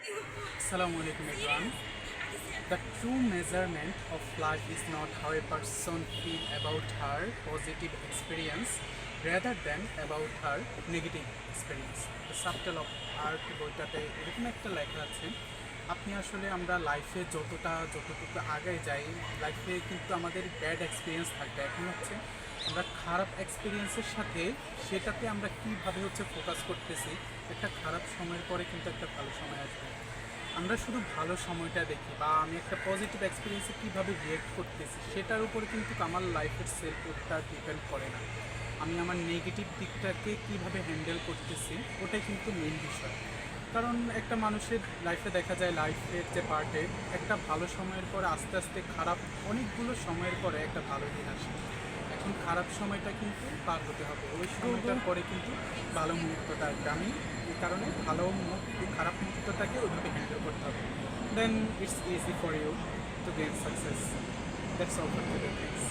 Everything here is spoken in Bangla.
Assalamu alaikum everyone. The true measurement of life is not how a person feel about her positive experience rather than about her negative experience. The subtle of art বইটাতে এরকম একটা লেখা আছে, আপনি আসলে আমরা লাইফে যতটুকু আগে যাই, লাইফে কিন্তু আমাদের ব্যাড এক্সপিরিয়েন্স থাকবে। এখন হচ্ছে আমরা খারাপ এক্সপিরিয়েন্সের সাথে সেটাতে আমরা কীভাবে ফোকাস করতেছি, একটা খারাপ সময়ের পরে কিন্তু একটা ভালো সময় আসবে। আমরা শুধু ভালো সময়টা দেখি বা আমি একটা পজিটিভ এক্সপিরিয়েন্সে কীভাবে রিয়েক্ট করতেছি সেটার উপরে কিন্তু আমার লাইফের সেলফ ওটা ডিপেন্ড করে না। আমি আমার নেগেটিভ দিকটাকে কীভাবে হ্যান্ডেল করতেছি ওটাই কিন্তু মেইন বিষয়। কারণ একটা মানুষের লাইফে দেখা যায়, লাইফের যে পার্টে একটা ভালো সময়ের পরে আস্তে আস্তে খারাপ অনেকগুলো সময়ের পরে একটা ভালো দিন আসে। এখন খারাপ সময়টা কিন্তু পার হতে হবে, ওই সময়টার পরে কিন্তু ভালো মুহূর্তটা আসবে। আমি এই কারণে খারাপ মুহূর্তটাকে ওইভাবে হ্যান্ডেল করতে হবে। Then it's easy for you to gain success. That's all for today. Thanks.